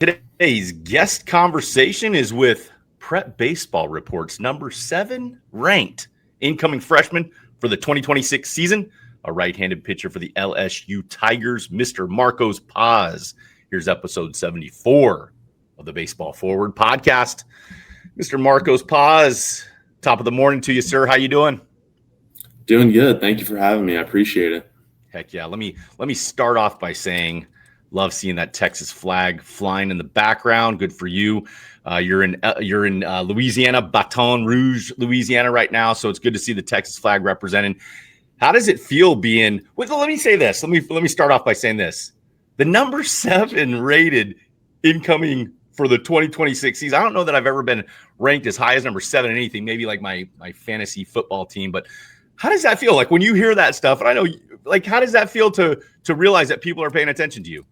Today's guest conversation is with Prep Baseball Reports number 7 ranked incoming freshman for the 2026 season, a right-handed pitcher for the LSU Tigers, Mr. Marcos Paz. Here's episode 74 of the Baseball Forward podcast. Mr. Marcos Paz, top of the morning to you, sir. How you doing? Doing good. Thank you for having me. I appreciate it. Heck yeah. Let me start off by saying, love seeing that Texas flag flying in the background. Good for you. You're in Louisiana, Baton Rouge, Louisiana right now, so it's good to see the Texas flag represented. How does it feel being? Well, let me say this. Let me start off by saying this: the number 7 rated incoming for the 2026 season. I don't know that I've ever been ranked as high as number 7 in anything. Maybe like my fantasy football team, but how does that feel? Like when you hear that stuff, and I know, like, how does that feel to realize that people are paying attention to you?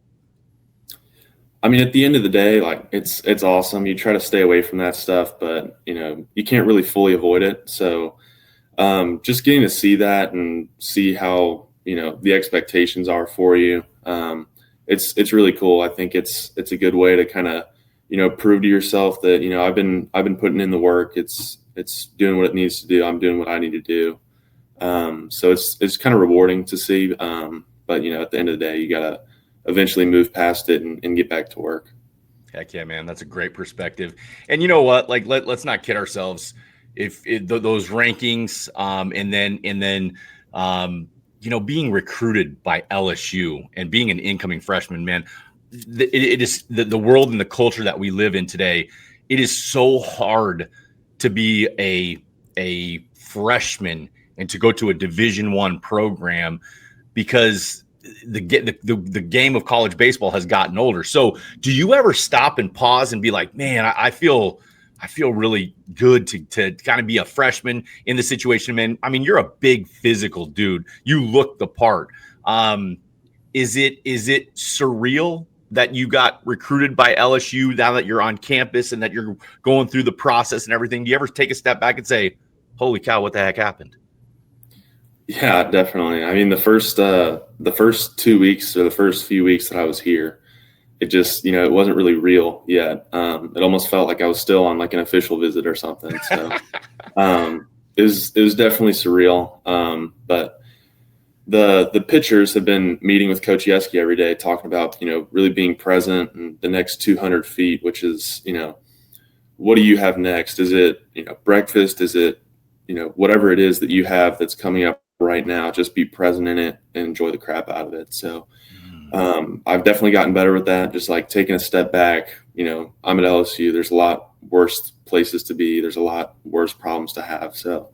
I mean, at the end of the day, like it's awesome. You try to stay away from that stuff, but you can't really fully avoid it. So just getting to see that and see how the expectations are for you, it's really cool. I think it's a good way to kind of prove to yourself that I've been putting in the work. It's doing what it needs to do. I'm doing what I need to do. So it's kind of rewarding to see. But at the end of the day, you gotta eventually move past it and get back to work. Heck yeah, man. That's a great perspective. And you know what? Like, let's not kid ourselves. If those rankings, and then being recruited by LSU and being an incoming freshman, man, it is the world and the culture that we live in today. It is so hard to be a freshman and to go to a Division I program because the game of college baseball has gotten older. So do you ever stop and pause and be like, man, I feel really good to kind of be a freshman in the situation, man? I mean, you're a big physical dude. You look the part. Is it surreal that you got recruited by LSU now that you're on campus and that you're going through the process and everything? Do you ever take a step back and say, holy cow, what the heck happened? Yeah, definitely. I mean, the first 2 weeks or the first few weeks that I was here, it just, it wasn't really real yet. It almost felt like I was still on like an official visit or something. So it was definitely surreal. But the pitchers have been meeting with Coach Yeski every day, talking about, really being present and the next 200 feet, which is, what do you have next? Is it, breakfast? Is it, whatever it is that you have that's coming up right now, just be present in it and enjoy the crap out of it. So I've definitely gotten better with that. Just like taking a step back, I'm at LSU. There's a lot worse places to be. There's a lot worse problems to have. So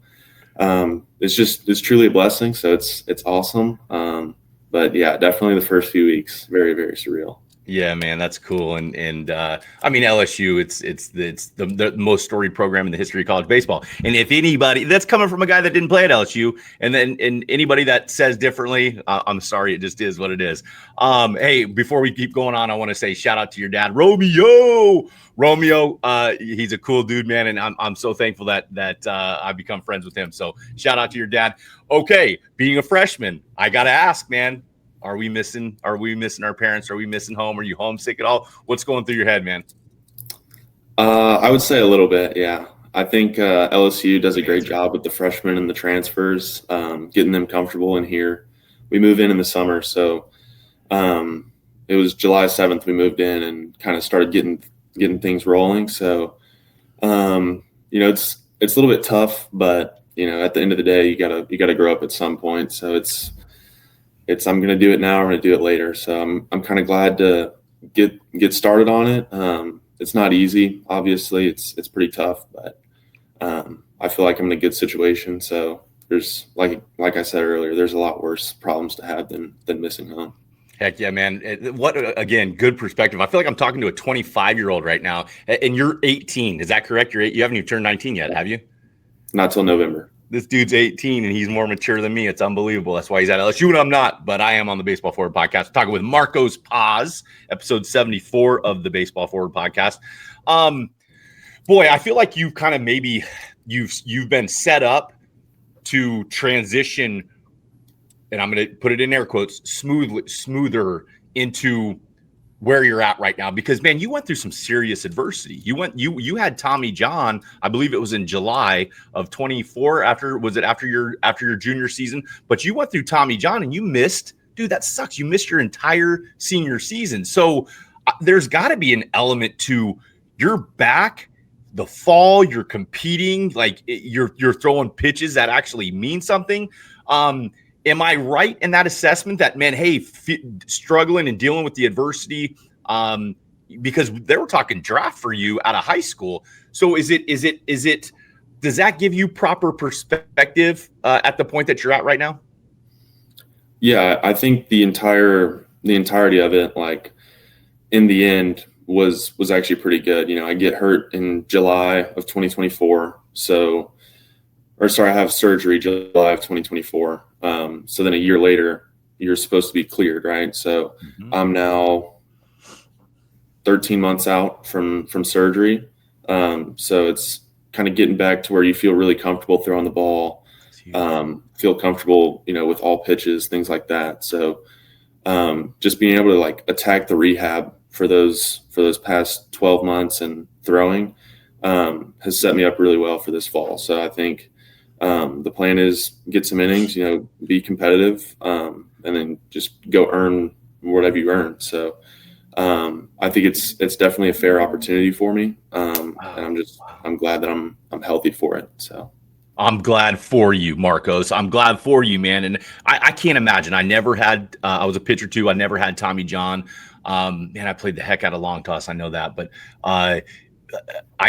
it's truly a blessing. So it's awesome. But yeah, definitely the first few weeks, very, very surreal. Yeah, man, that's cool. And I mean, LSU, it's the most storied program in the history of college baseball. And if anybody that's coming from a guy that didn't play at LSU, and anybody that says differently, I'm sorry, it just is what it is. Hey, before we keep going on, I want to say shout out to your dad, Romeo. He's a cool dude, man, and I'm so thankful that I've become friends with him. So shout out to your dad. Okay, being a freshman, I gotta ask, man. Are we missing our parents? Are we missing home? Are you homesick at all? What's going through your head, man? I would say a little bit, yeah. I think LSU does a great job with the freshmen and the transfers, getting them comfortable in here. We move in the summer, so it was July 7th we moved in and kind of started getting things rolling. So it's a little bit tough, but at the end of the day, you gotta grow up at some point. So it's I'm going to do it now. I'm going to do it later. So I'm kind of glad to get started on it. It's not easy. Obviously it's pretty tough, but I feel like I'm in a good situation. So there's like I said earlier, there's a lot worse problems to have than missing home. Heck yeah, man. Again, good perspective. I feel like I'm talking to a 25-year-old right now, and you're 18. Is that correct? You haven't even turned 19 yet, have you? Not till November. This dude's 18 and he's more mature than me. It's unbelievable. That's why he's at LSU and I'm not, but I am on the Baseball Forward podcast. We're talking with Marcos Paz, episode 74 of the Baseball Forward podcast. Boy, I feel like you've kind of maybe you've been set up to transition, and I'm going to put it in air quotes, smoother into where you're at right now, because man, you went through some serious adversity. You had Tommy John, I believe it was in July of 24 after your junior season, but you went through Tommy John and you missed, dude, that sucks. You missed your entire senior season. So there's got to be an element to you're back the fall, you're competing, like you're throwing pitches that actually mean something. Am I right in that assessment that, man, hey, struggling and dealing with the adversity, because they were talking draft for you out of high school. So is it, does that give you proper perspective at the point that you're at right now? Yeah, I think the entirety of it, like in the end was actually pretty good. You know, I get hurt in July of 2024. I have surgery July of 2024. So then a year later, you're supposed to be cleared, right? So I'm now 13 months out from surgery. So it's kind of getting back to where you feel really comfortable throwing the ball, feel comfortable, you know, with all pitches, things like that. So just being able to like attack the rehab for those past 12 months and throwing has set me up really well for this fall. So I think the plan is get some innings, you know, be competitive, and then just go earn whatever you earn. So I think it's definitely a fair opportunity for me, and I'm glad that I'm healthy for it. So I'm glad for you, Marcos. I'm glad for you, man. And I can't imagine. I never had. I was a pitcher too. I never had Tommy John. Man, I played the heck out of long toss. I know that, but I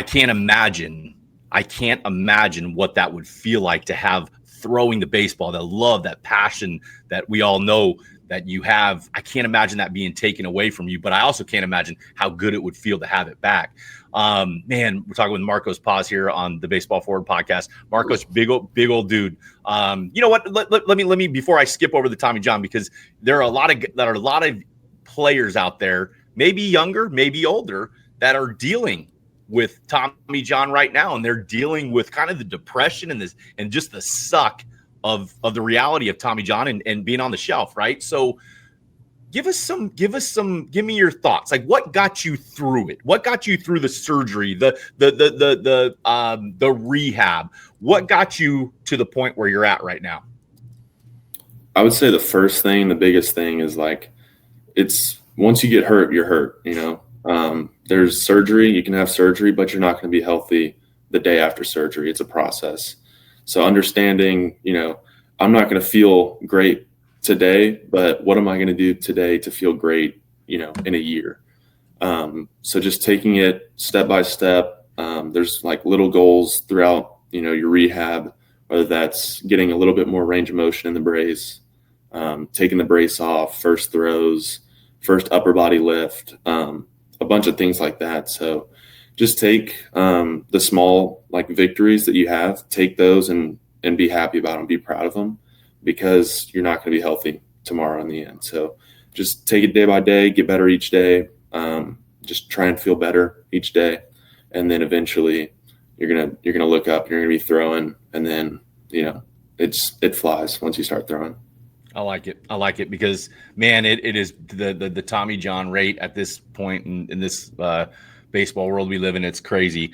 can't imagine. I can't imagine what that would feel like to have throwing the baseball, that love, that passion that we all know that you have. I can't imagine that being taken away from you, but I also can't imagine how good it would feel to have it back. Man, we're talking with Marcos Paz here on the Baseball Forward podcast. Marcos, big old dude. You know what? Let me before I skip over the Tommy John, because there are a lot of players out there, maybe younger, maybe older, that are dealing with Tommy John right now, and they're dealing with kind of the depression and just the suck of the reality of Tommy John and being on the shelf, right? So give me your thoughts. Like, what got you through it? What got you through the surgery, the rehab? What got you to the point where you're at right now? I would say the biggest thing is like, it's once you get hurt, you're hurt, you know. There's surgery, you can have surgery, but you're not going to be healthy the day after surgery. It's a process. So understanding, you know, I'm not going to feel great today, but what am I going to do today to feel great, you know, in a year? So just taking it step by step. There's like little goals throughout, you know, your rehab, whether that's getting a little bit more range of motion in the brace, taking the brace off, first throws, first upper body lift, a bunch of things like that. So just take the small like victories that you have, take those and be happy about them, be proud of them, because you're not going to be healthy tomorrow in the end. So just take it day by day, get better each day. Just try and feel better each day. And then eventually you're going to look up, you're going to be throwing, and then, you know, it flies once you start throwing. I like it because, man, it is the Tommy John rate at this point in this baseball world we live in. It's crazy.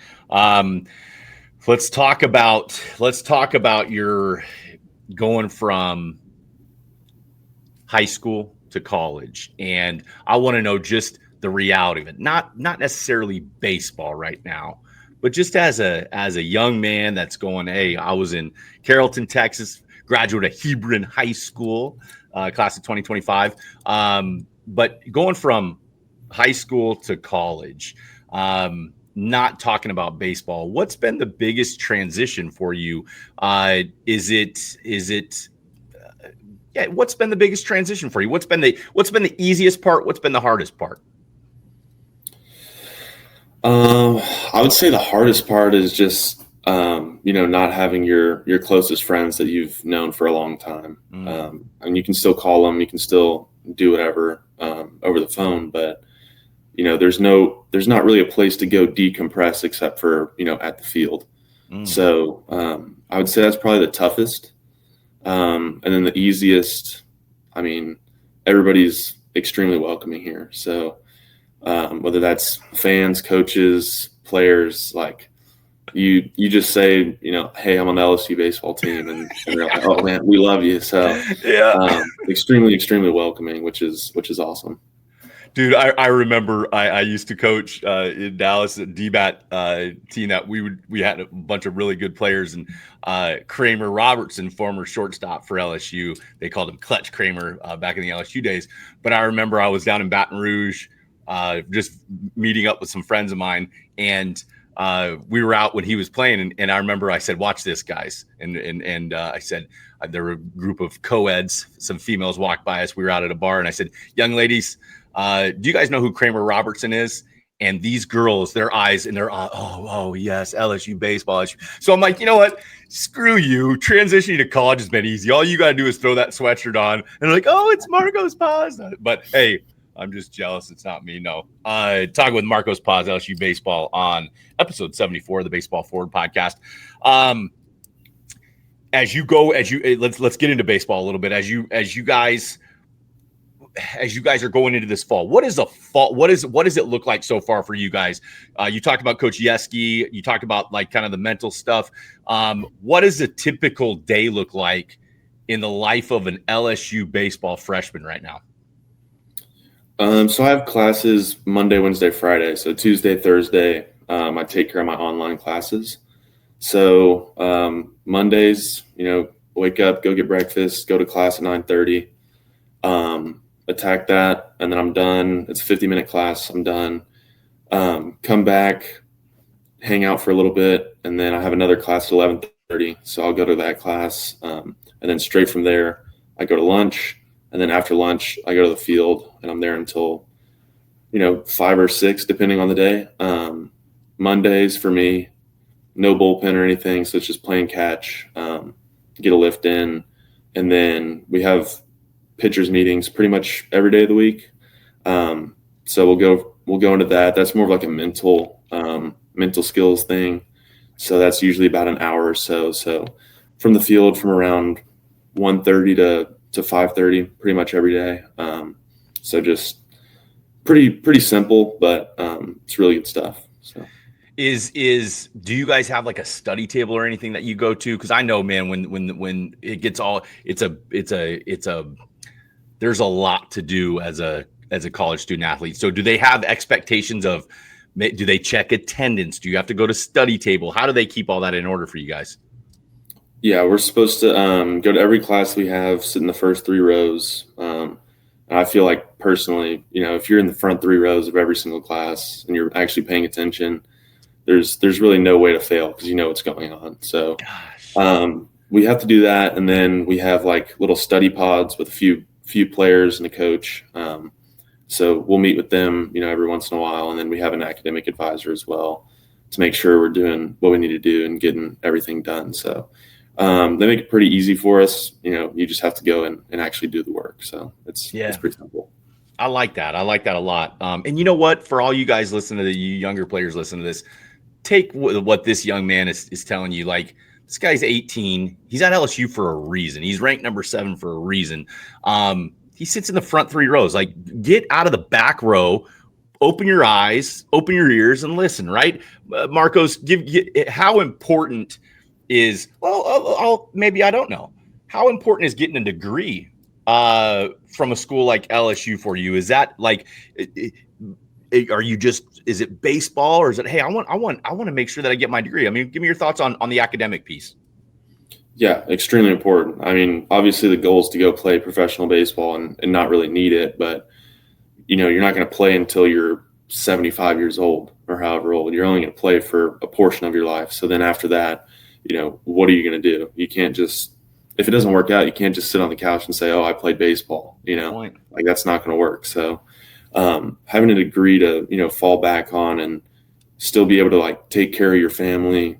Let's talk about your going from high school to college, and I want to know just the reality of it. Not necessarily baseball right now, but just as a young man that's going, hey, I was in Carrollton, Texas, graduate of Hebron High School, class of 2025. But going from high school to college, not talking about baseball, what's been the biggest transition for you? What's been the biggest transition for you? What's been the easiest part? What's been the hardest part? I would say the hardest part is just, you know, not having your closest friends that you've known for a long time. And you can still call them, you can still do whatever, over the phone, but you know, there's not really a place to go decompress except for, you know, at the field. So, I would say that's probably the toughest. And then the easiest, I mean, everybody's extremely welcoming here. So, whether that's fans, coaches, players, like you just say, hey, I'm on the LSU baseball team, and they're like, oh man, we love you. So Yeah. extremely, extremely welcoming, which is awesome. Dude, I remember I used to coach in Dallas at DBAT team that we had a bunch of really good players, and Kramer Robertson, former shortstop for LSU, they called him Clutch Kramer back in the LSU days. But I remember I was down in Baton Rouge, just meeting up with some friends of mine, and we were out when he was playing, and I remember I said, "Watch this, guys," and I said there were a group of co-eds, some females walked by us. We were out at a bar, and I said, "Young ladies, do you guys know who Kramer Robertson is?" And these girls, their eyes and their oh yes, LSU baseball. So I'm like, you know what? Screw you. Transitioning to college has been easy. All you got to do is throw that sweatshirt on, and they're like, oh, it's Marco's Paz. But hey, I'm just jealous. It's not me. No. Talking with Marcos Paz, LSU baseball on episode 74 of the Baseball Forward podcast. Let's get into baseball a little bit. As you guys are going into this fall, what does it look like so far for you guys? You talked about Coach Yeski. You talked about like kind of the mental stuff. What does a typical day look like in the life of an LSU baseball freshman right now? So I have classes Monday, Wednesday, Friday. So Tuesday, Thursday, I take care of my online classes. So Mondays, wake up, go get breakfast, go to class at 9:30. Attack that, and then I'm done. It's a 50-minute class. I'm done. Come back, hang out for a little bit, and then I have another class at 11:30. So I'll go to that class, and then straight from there, I go to lunch, and then after lunch, I go to the field, and I'm there until 5 or 6, depending on the day. Mondays for me, no bullpen or anything, so it's just playing catch, get a lift in, and then we have pitchers meetings pretty much every day of the week. So we'll go into that. That's more of like a mental skills thing. So that's usually about an hour or so. So from the field, from around 1:30 to 5:30, pretty much every day. So just pretty simple, but it's really good stuff. So. Do you guys have like a study table or anything that you go to? Because I know, man, when it gets all, there's a lot to do as a college student athlete. So do they have expectations of, do they check attendance? Do you have to go to study table? How do they keep all that in order for you guys? Yeah, we're supposed to go to every class we have, sit in the first 3 rows. And I feel like personally, if you're in the front 3 rows of every single class and you're actually paying attention, there's really no way to fail because you know what's going on. So we have to do that. And then we have like little study pods with a few players and a coach. So we'll meet with them, every once in a while. And then we have an academic advisor as well to make sure we're doing what we need to do and getting everything done. So they make it pretty easy for us. You just have to go and actually do the work. So it's pretty simple. I like that. I like that a lot. And you know what? For all you guys listening to you younger players listening to this, take what this young man is telling you. Like, this guy's 18. He's at LSU for a reason. He's ranked number 7 for a reason. He sits in the front 3 rows. Like, get out of the back row, open your eyes, open your ears, and listen. Right, Marcos? How important is? Well, maybe I don't know. How important is getting a degree from a school like LSU for you? Is that like? Are you just, is it baseball, or is it, hey, I want to make sure that I get my degree? I mean, give me your thoughts on the academic piece. Yeah, extremely important. I mean, obviously the goal is to go play professional baseball and not really need it, but you're not going to play until you're 75 years old or however old. You're only going to play for a portion of your life. So then after that, what are you going to do? You can't just, if it doesn't work out, you can't just sit on the couch and say, oh, I played baseball, like that's not going to work. So having a degree to, fall back on and still be able to like take care of your family.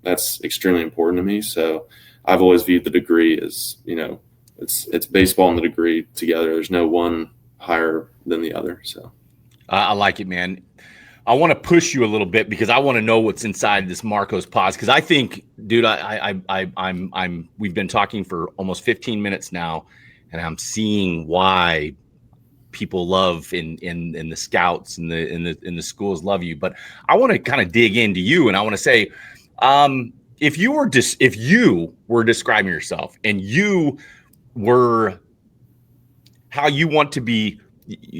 That's extremely important to me. So I've always viewed the degree as, it's baseball and the degree together. There's no one higher than the other. So I like it, man. I want to push you a little bit because I want to know what's inside this Marcos Paz. Cause I think, dude, we've been talking for almost 15 minutes now, and I'm seeing why people love in the scouts and in the schools love you. But I want to kind of dig into you, and I want to say, if you were describing yourself and you were how you want to be,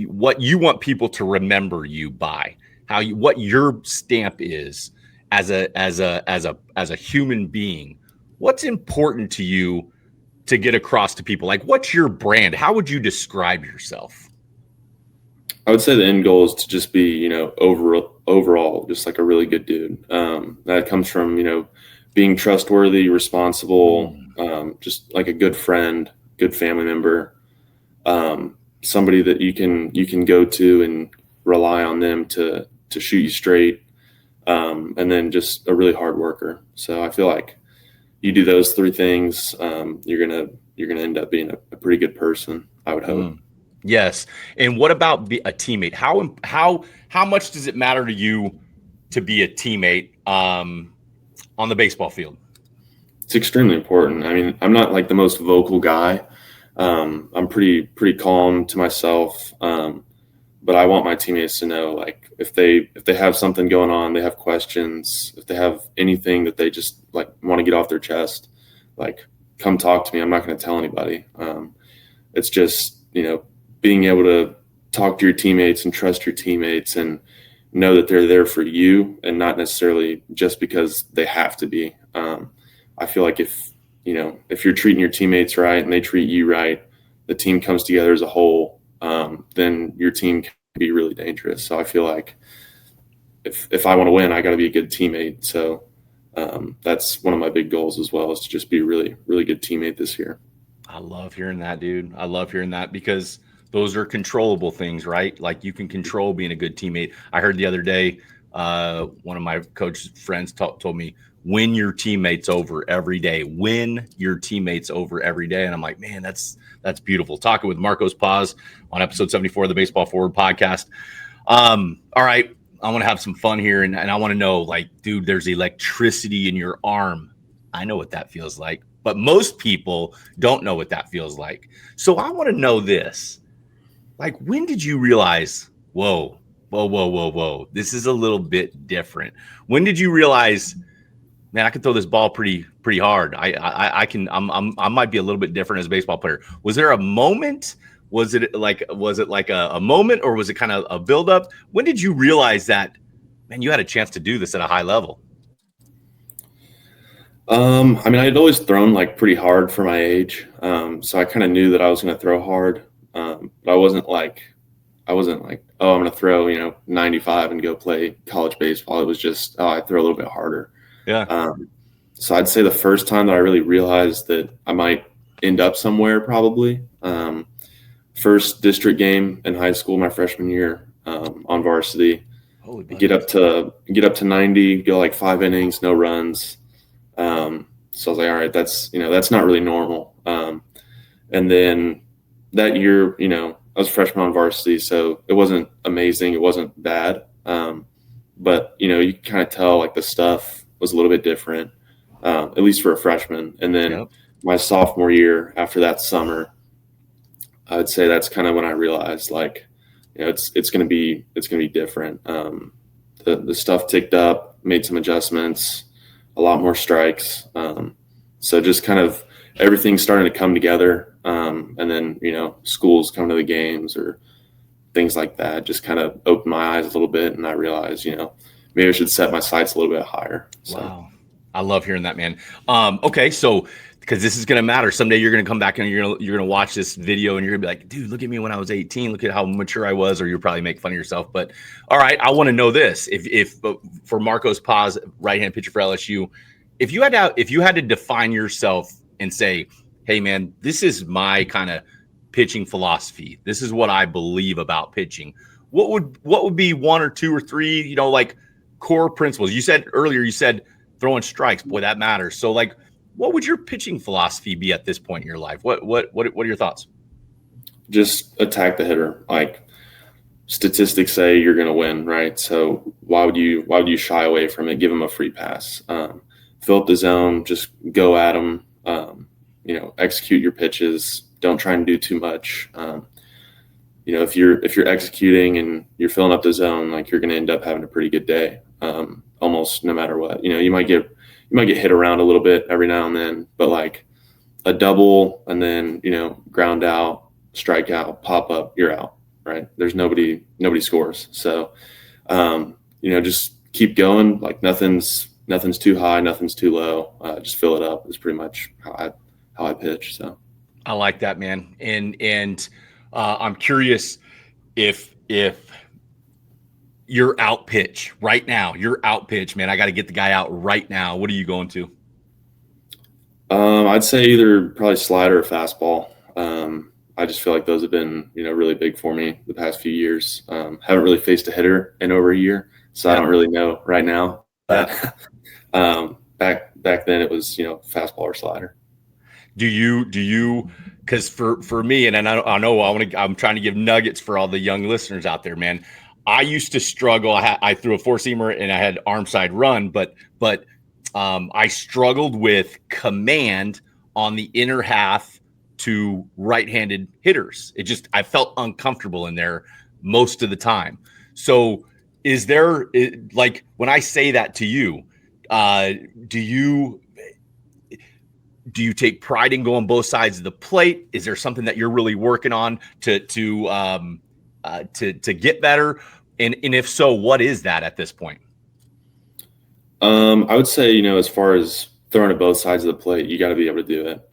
what you want people to remember you by, what your stamp is as a human being, what's important to you to get across to people? Like, what's your brand? How would you describe yourself? I would say the end goal is to just be, overall, just like a really good dude. That comes from, being trustworthy, responsible, just like a good friend, good family member, somebody that you can go to and rely on them to shoot you straight, and then just a really hard worker. So I feel like you do those three things, you're gonna end up being a pretty good person, I would hope. Yes. And what about a teammate? How much does it matter to you to be a teammate on the baseball field? It's extremely important. I mean, I'm not like the most vocal guy. I'm pretty calm to myself. But I want my teammates to know, like, if they have something going on, they have questions, if they have anything that they just like want to get off their chest, like, come talk to me. I'm not going to tell anybody. It's just, being able to talk to your teammates and trust your teammates and know that they're there for you and not necessarily just because they have to be. I feel like if you're treating your teammates right and they treat you right, the team comes together as a whole, then your team can be really dangerous. So I feel like if I want to win, I got to be a good teammate. So that's one of my big goals as well, is to just be a really, really good teammate this year. I love hearing that, dude. I love hearing that, because those are controllable things, right? Like, you can control being a good teammate. I heard the other day, one of my coach friends told me, win your teammates over every day. Win your teammates over every day. And I'm like, man, that's beautiful. Talking with Marcos Paz on episode 74 of the Baseball Forward podcast. All right, I want to have some fun here, and I want to know, like, dude, there's electricity in your arm. I know what that feels like, but most people don't know what that feels like. So I want to know this. Like, when did you realize, whoa, this is a little bit different? When did you realize, man, I can throw this ball pretty hard. I might be a little bit different as a baseball player. Was there a moment? Was it like a moment, or was it kind of a buildup? When did you realize that, man, you had a chance to do this at a high level? I mean, I had always thrown like pretty hard for my age. So I kind of knew that I was going to throw hard. But I wasn't like, oh, I'm going to throw, 95 and go play college baseball. It was just, oh, I throw a little bit harder. Yeah. So I'd say the first time that I really realized that I might end up somewhere, probably, first district game in high school, my freshman year, on varsity. Get up to 90, go like 5 innings, no runs. So I was like, all right, that's not really normal. And then that year, I was a freshman on varsity, so it wasn't amazing. It wasn't bad. But, you can kind of tell like the stuff was a little bit different, at least for a freshman. And then my sophomore year, after that summer, I would say that's kind of when I realized, like, it's going to be different. The stuff ticked up, made some adjustments, a lot more strikes. So just kind of everything's starting to come together. And then, schools come to the games or things like that, just kind of opened my eyes a little bit. And I realized, maybe I should set my sights a little bit higher. So. Wow. I love hearing that, man. Okay. So, because this is going to matter. Someday you're going to come back and you're going to watch this video and you're going to be like, dude, look at me when I was 18. Look at how mature I was. Or you'll probably make fun of yourself. But all right, I want to know this. If for Marcos Paz, right-hand pitcher for LSU, if you had to define yourself and say, hey, man, this is my kind of pitching philosophy. This is what I believe about pitching. What would be one or two or three, like core principles? You said earlier, throwing strikes. Boy, that matters. So, like, what would your pitching philosophy be at this point in your life? What are your thoughts? Just attack the hitter. Like, statistics say you're going to win, right? So why would you shy away from it? Give them a free pass. Fill up the zone. Just go at them. Execute your pitches. Don't try and do too much. you know, if you're executing and you're filling up the zone, like you're going to end up having a pretty good day, almost no matter what. You know, you might get hit around a little bit every now and then, but like a double and then, you know, ground out, strike out, pop up, you're out, right? There's nobody scores. So, you know, just keep going. Like nothing's too high, nothing's too low. Just fill it up is pretty much how I pitch. So I like that, man. And I'm curious if you're out pitch right now, man, I got to get the guy out right now. What are you going to? I'd say either probably slider or fastball. I just feel like those have been, you know, really big for me the past few years. Haven't really faced a hitter in over a year, so I don't really know right now. But back then it was, you know, fastball or slider. Do you? Because for me, and I know I'm trying to give nuggets for all the young listeners out there, man. I used to struggle. I threw a four seamer and I had arm side run, but I struggled with command on the inner half to right-handed hitters. I felt uncomfortable in there most of the time. So is there, like, when I say that to you, do you take pride in going both sides of the plate? Is there something that you're really working on to get better? And if so, what is that at this point? I would say, you know, as far as throwing to both sides of the plate, you got to be able to do it.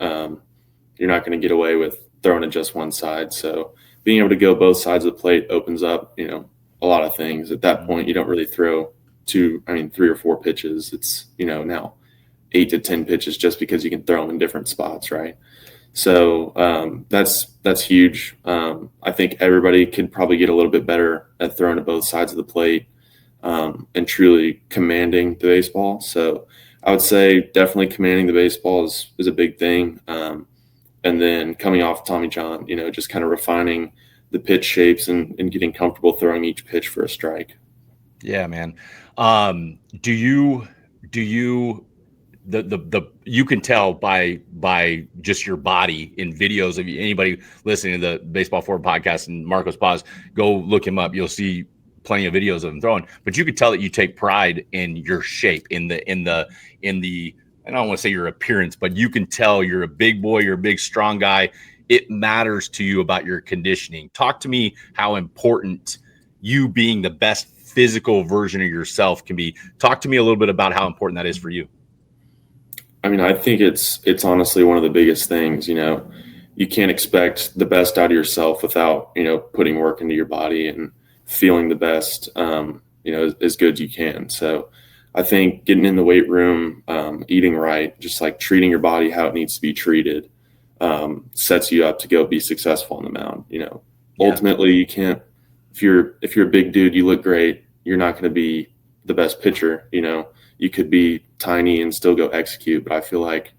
You're not going to get away with throwing to just one side. So being able to go both sides of the plate opens up, you know, a lot of things. At that point, you don't really throw 3 or 4 pitches. It's, you know, now 8 to 10 pitches just because you can throw them in different spots, right? So that's huge. I think everybody could probably get a little bit better at throwing to both sides of the plate and truly commanding the baseball. So I would say definitely commanding the baseball is a big thing. And then coming off Tommy John, you know, just kind of refining the pitch shapes and getting comfortable throwing each pitch for a strike. Yeah, man. Do you you can tell by just your body in videos of anybody listening to the Baseball Forward podcast and Marcos Paz, go look him up. You'll see plenty of videos of him throwing, but you could tell that you take pride in your shape, in the I don't want to say your appearance, but you can tell you're a big boy, you're a big, strong guy. It matters to you about your conditioning. Talk to me how important you being the best physical version of yourself can be. Talk to me a little bit about how important that is for you. I mean, I think it's honestly one of the biggest things. You know, you can't expect the best out of yourself without, you know, putting work into your body and feeling the best, you know, as good as you can. So I think getting in the weight room, eating right, just like treating your body how it needs to be treated, sets you up to go be successful on the mound. You know, ultimately you can't, if you're a big dude, you look great, you're not going to be the best pitcher. You know, you could be tiny and still go execute, but I feel like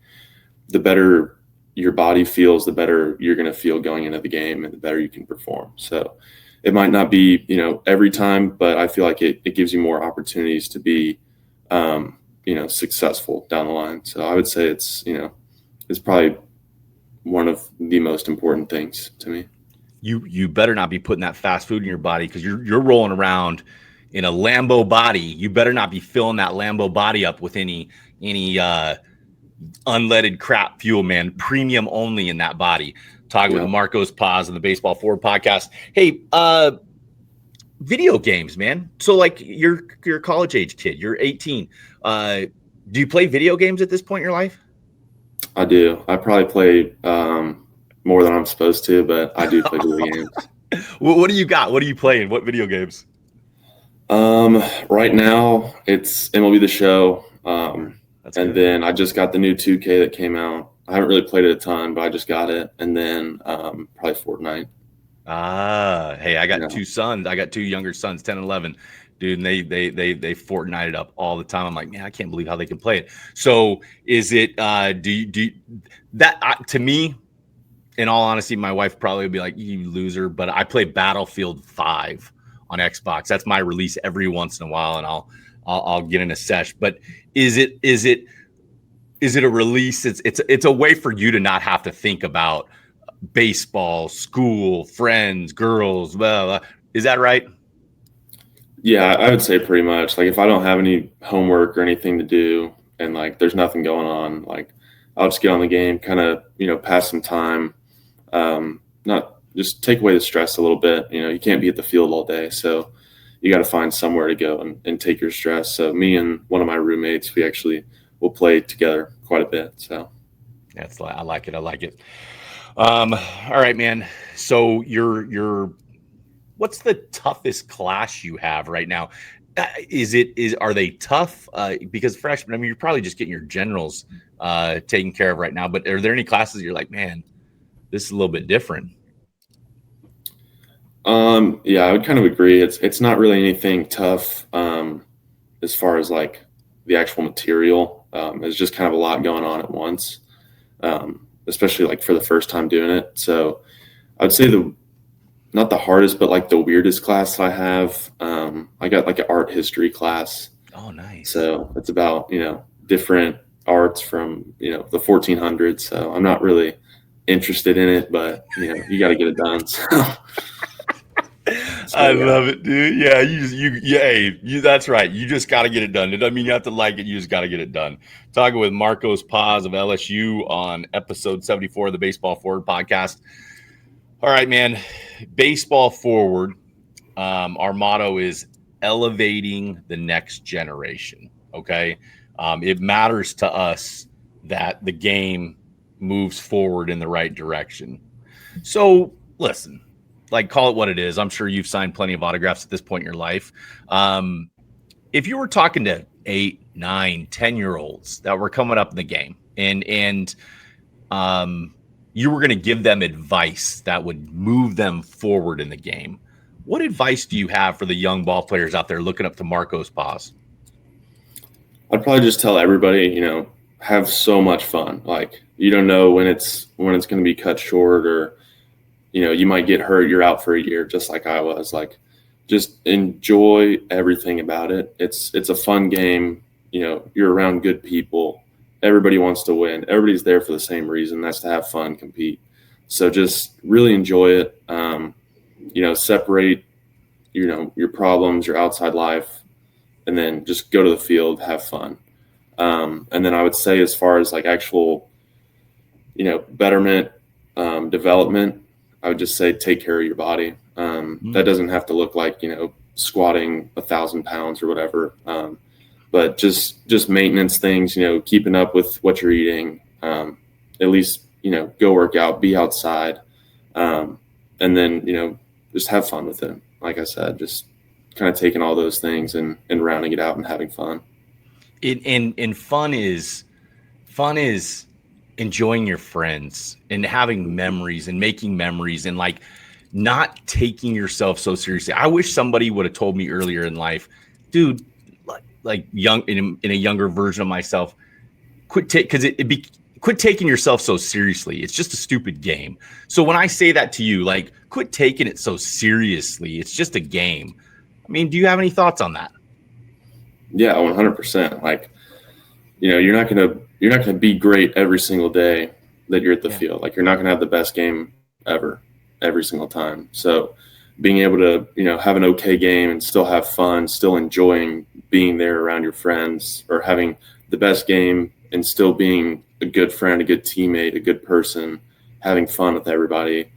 the better your body feels, the better you're going to feel going into the game and the better you can perform. So it might not be, you know, every time, but I feel like it gives you more opportunities to be, you know, successful down the line. So I would say it's, you know, it's probably one of the most important things to me. You better not be putting that fast food in your body, because you're rolling around in a Lambo body. You better not be filling that Lambo body up with any unleaded crap fuel, man. Premium only in that body. Talking with Marcos Paz on the Baseball Forward podcast. Hey, video games, man. So like you're a college age kid. You're 18. Do you play video games at this point in your life? I do. I probably play more than I'm supposed to, but I do play video games. What do you got? What are you playing? What video games? Right now it's MLB The Show. And then I just got the new 2K that came out. I haven't really played it a ton, but I just got it. And then probably Fortnite. Hey, I got 2 sons. I got 2 younger sons, 10 and 11. Dude, and they Fortnite it up all the time. I'm like, man, I can't believe how they can play it. So is it to me, in all honesty, my wife probably would be like, you loser, but I play Battlefield 5 on Xbox. That's my release every once in a while, and I'll get in a sesh. But is it a release? It's a way for you to not have to think about baseball, school, friends, girls, blah, blah. Is that right? Yeah, I would say pretty much. Like if I don't have any homework or anything to do and like there's nothing going on, like I'll just get on the game, kind of, pass some time. Not just take away the stress a little bit. You can't be at the field all day. So you got to find somewhere to go and take your stress. So me and one of my roommates, we actually will play together quite a bit. So I like it. I like it. All right, man. So what's the toughest class you have right now? Are they tough? Because freshmen, I mean, you're probably just getting your generals taken care of right now, but are there any classes you're like, man, this is a little bit different? Yeah, I would kind of agree. It's not really anything tough as far as like the actual material. There's just kind of a lot going on at once, especially like for the first time doing it. So I would say not the hardest, but like the weirdest class I have. I got like an art history class. Oh, nice. So it's about, different arts from, the 1400s. So I'm not really interested in it, but you got to get it done. So I love it, dude. Yeah, that's right. You just got to get it done. It doesn't mean you have to like it. You just got to get it done. Talking with Marcos Paz of LSU on episode 74 of the Baseball Forward podcast. All right, man. Baseball Forward. Our motto is elevating the next generation. Okay. It matters to us that the game moves forward in the right direction. So listen, like call it what it is. I'm sure you've signed plenty of autographs at this point in your life. If you were talking to 8, 9, 10-year-olds that were coming up in the game and you were going to give them advice that would move them forward in the game, what advice do you have for the young ball players out there looking up to Marcos Paz? I'd probably just tell everybody, have so much fun. Like you don't know when it's going to be cut short, or you might get hurt. You're out for a year, just like I was. Like, just enjoy everything about it. It's a fun game. You're around good people. Everybody wants to win. Everybody's there for the same reason. That's to have fun, compete. So just really enjoy it. Separate, your problems, your outside life, and then just go to the field, have fun. And then I would say, as far as like actual, betterment, development, I would just say take care of your body. That doesn't have to look like, squatting 1,000 pounds or whatever. But just maintenance things, keeping up with what you're eating, at least, go work out, be outside. And then, just have fun with it. Like I said, just kind of taking all those things and rounding it out and having fun. And fun is enjoying your friends and having memories and making memories and like not taking yourself so seriously. I wish somebody would have told me earlier in life, dude, like young in a younger version of myself, quit taking yourself so seriously. It's just a stupid game. So when I say that to you, like quit taking it so seriously. It's just a game. I mean, do you have any thoughts on that? Yeah, 100%. Like, you're not gonna be great every single day that you're at the field. Like, you're not gonna have the best game ever, every single time. So, being able to, have an okay game and still have fun, still enjoying being there around your friends, or having the best game and still being a good friend, a good teammate, a good person, having fun with everybody.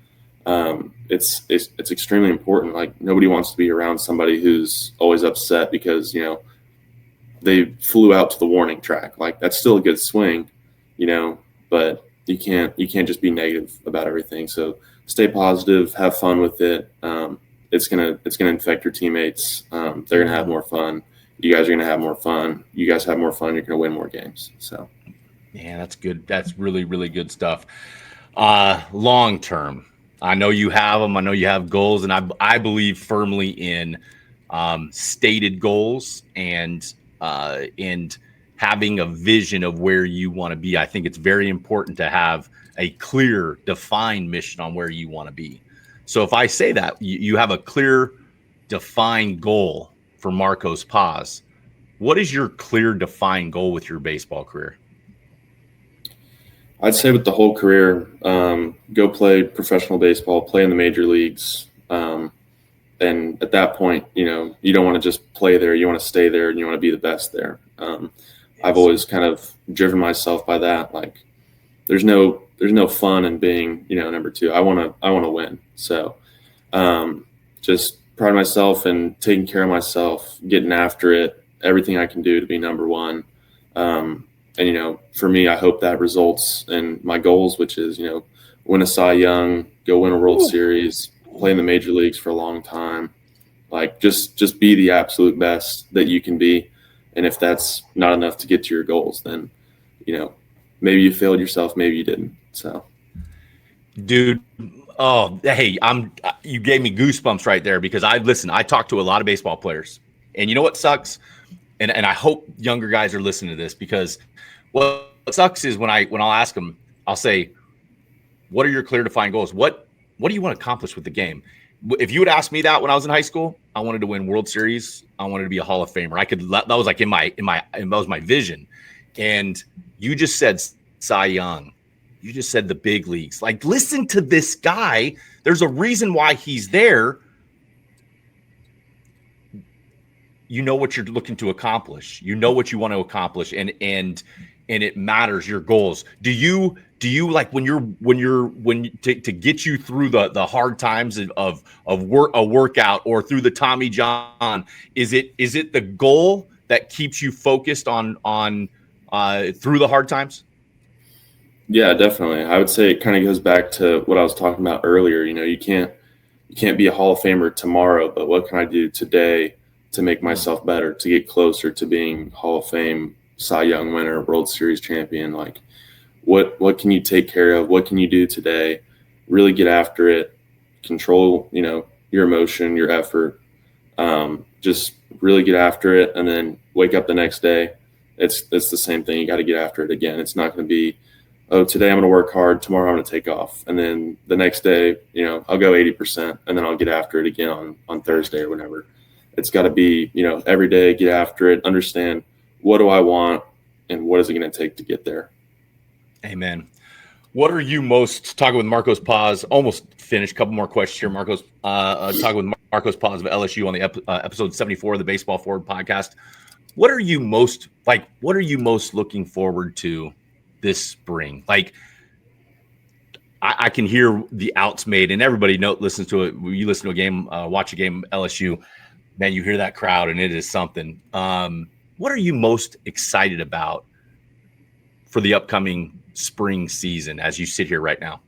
It's extremely important. Like, nobody wants to be around somebody who's always upset because, they flew out to the warning track. Like, that's still a good swing, but you can't just be negative about everything. So stay positive, have fun with it. It's gonna infect your teammates. They're gonna have more fun. You guys are gonna have more fun. You guys have more fun. You're gonna win more games. So, yeah, that's good. That's really, really good stuff. Long term, I know you have them. I know you have goals, and I believe firmly in stated goals and having a vision of where you want to be. I think it's very important to have a clear, defined mission on where you want to be. So if I say that you have a clear, defined goal for Marcos Paz, what is your clear, defined goal with your baseball career? I'd say with the whole career, go play professional baseball, play in the major leagues. And at that point, you know, you don't want to just play there. You want to stay there and you want to be the best there. I've always kind of driven myself by that. Like there's no fun in being, you know, number two. I want to win. So just pride myself in taking care of myself, getting after it, everything I can do to be number one. And, you know, for me, I hope that results in my goals, which is, you know, win a Cy Young, go win a World Series, play in the major leagues for a long time. Like just be the absolute best that you can be. And if that's not enough to get to your goals, then, you know, maybe you failed yourself, maybe you didn't. So, dude, oh, hey, you gave me goosebumps right there because I talked to a lot of baseball players, and you know what sucks? And I hope younger guys are listening to this, because what sucks is when I'll ask them, I'll say, what are your clear defined goals? What do you want to accomplish with the game? If you would ask me that when I was in high school, I wanted to win World Series. I wanted to be a Hall of Famer. That was like that was my vision. And you just said Cy Young. You just said the big leagues. Like, listen to this guy. There's a reason why he's there. You know what you're looking to accomplish. You know what you want to accomplish, and it matters, your goals. Do you like when to get you through the hard times of a workout or through the Tommy John? Is it the goal that keeps you focused on through the hard times? Yeah, definitely. I would say it kind of goes back to what I was talking about earlier. You know, you can't be a Hall of Famer tomorrow, but what can I do today to make myself better, to get closer to being Hall of Fame, Cy Young winner, World Series champion? Like, what can you take care of? What can you do today? Really get after it. Control, you know, your emotion, your effort. Just really get after it, and then wake up the next day. It's the same thing. You got to get after it again. It's not going to be, oh, today I'm going to work hard, tomorrow I'm going to take off, and then the next day, you know, I'll go 80%, and then I'll get after it again on Thursday or whenever. It's got to be, you know, every day, get after it, understand what do I want and what is it going to take to get there. Amen. What are you most talking with Marcos Paz? Almost finished. Couple more questions here, Marcos. Talking with Marcos Paz of LSU on the episode 74 of the Baseball Forward podcast. What are you most looking forward to this spring? Like, I can hear the outs made, and everybody listens to it. You listen to a game, watch a game, LSU, man, you hear that crowd, and it is something. What are you most excited about for the upcoming spring season as you sit here right now?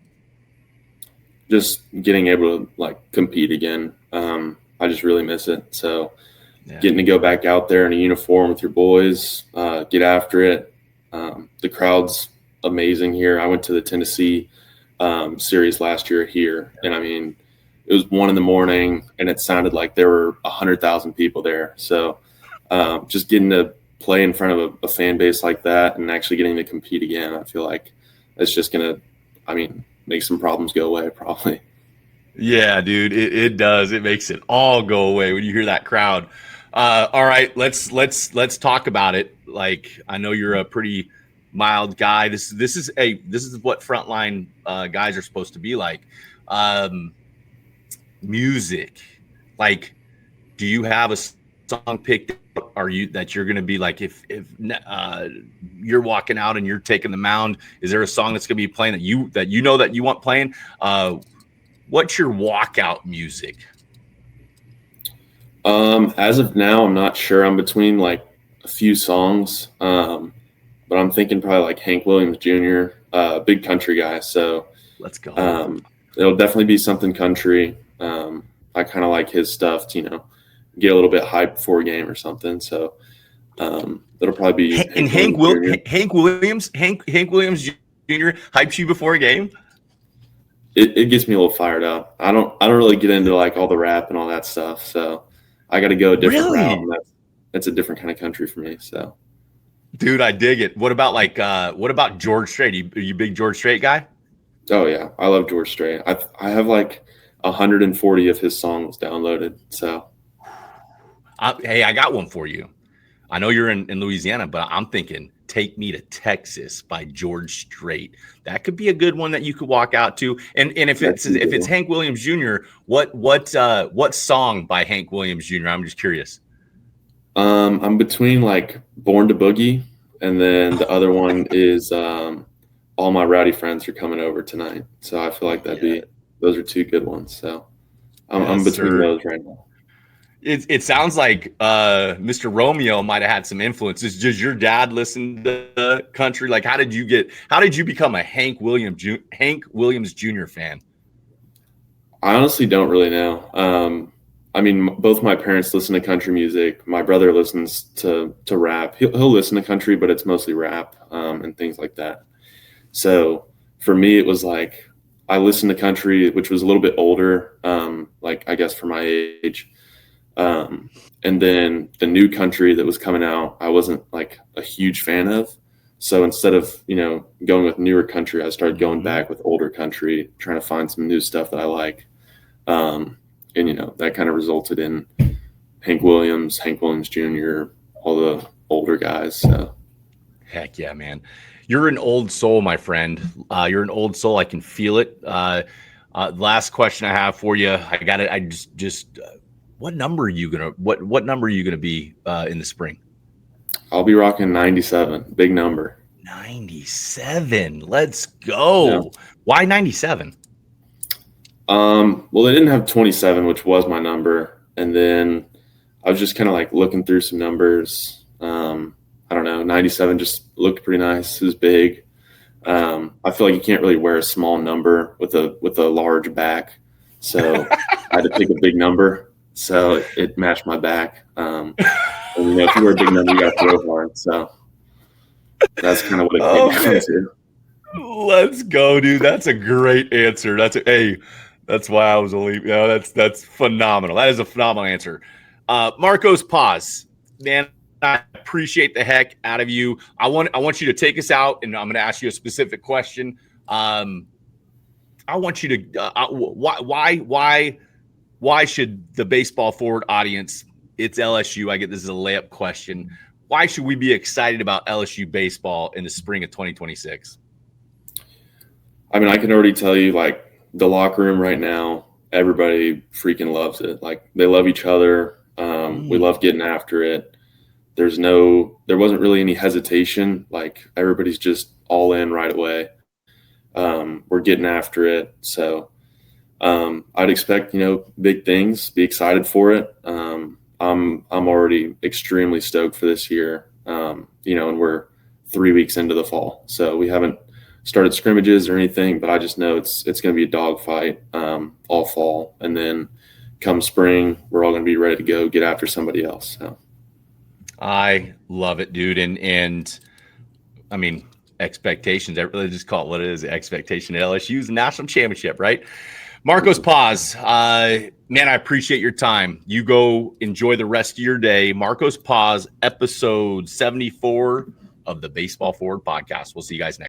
Just getting able to like compete again. I just really miss it. So getting to go back out there in a uniform with your boys, get after it. The crowd's amazing here. I went to the Tennessee series last year here, and I mean, it was 1 a.m. and it sounded like there were 100,000 people there. So just getting to play in front of a fan base like that and actually getting to compete again, I feel like it's just going to, make some problems go away probably. Yeah, dude, it does. It makes it all go away when you hear that crowd. All right, let's talk about it. Like, I know you're a pretty mild guy. This is what frontline guys are supposed to be like. Music, like, do you have a song picked up? Are you that you're going to be like, if you're walking out and you're taking the mound, is there a song that's going to be playing that you know that you want playing? What's your walkout music? As of now, I'm not sure. I'm between like a few songs, but I'm thinking probably like Hank Williams Jr., big country guy. So let's go. It'll definitely be something country. I kind of like his stuff to, get a little bit hyped before a game or something. So it'll probably be Hank Williams Jr. hypes you before a game. It gets me a little fired up. I don't really get into like all the rap and all that stuff. So I got to go a different route. And that's a different kind of country for me. So, dude, I dig it. What about George Strait? Are you a big George Strait guy? Oh yeah, I love George Strait. I have like 140 of his songs downloaded. So, hey, I got one for you. I know you're in Louisiana, but I'm thinking Take Me to Texas by George Strait. That could be a good one that you could walk out to. And if it's Hank Williams Jr., what song by Hank Williams Jr.? I'm just curious. I'm between like Born to Boogie, and then the other one is All My Rowdy Friends Are Coming Over Tonight. So I feel like those are two good ones. So I'm between those right now. It sounds like Mr. Romeo might have had some influence. Does your dad listen to country? Like, how did you become a Hank Williams Jr. fan? I honestly don't really know. I mean, both my parents listen to country music. My brother listens to rap. He'll listen to country, but it's mostly rap and things like that. So for me, it was like I listened to country, which was a little bit older, like I guess for my age. And then the new country that was coming out, I wasn't like a huge fan of. So instead of, going with newer country, I started going back with older country, trying to find some new stuff that I like. And, that kind of resulted in Hank Williams Jr., all the older guys. So. Heck yeah, man. You're an old soul, my friend. You're an old soul. I can feel it. Last question I have for you. What number are you gonna be in the spring? I'll be rocking 97. Big number. 97. Let's go. Yeah. Why 97? Well, they didn't have 27, which was my number, and then I was just kind of like looking through some numbers. I don't know. 97 just looked pretty nice. It was big. I feel like you can't really wear a small number with a large back, so I had to pick a big number. So it matched my back. And, if you wear a big number, you got to throw hard. So that's kind of what it came down to. Let's go, dude. That's a great answer. That's why I was only. That's phenomenal. That is a phenomenal answer. Marcos Paz, man, I appreciate the heck out of you. I want you to take us out, and I'm going to ask you a specific question. I want you to why should the baseball forward audience, it's LSU, I get this is a layup question, why should we be excited about LSU baseball in the spring of 2026? I mean, I can already tell you, like, the locker room right now, everybody freaking loves it. Like, they love each other. We love getting after it. There wasn't really any hesitation. Like, everybody's just all in right away. We're getting after it. So I'd expect, big things, be excited for it. I'm already extremely stoked for this year. And we're 3 weeks into the fall, so we haven't started scrimmages or anything, but I just know it's going to be a dogfight all fall. And then come spring, we're all going to be ready to go get after somebody else. So. I love it, dude. And I mean, expectations, I really just call it what it is. Expectation at LSU's national championship, right? Marcos Paz, man, I appreciate your time. You go enjoy the rest of your day. Marcos Paz, episode 74 of the Baseball Forward podcast. We'll see you guys next.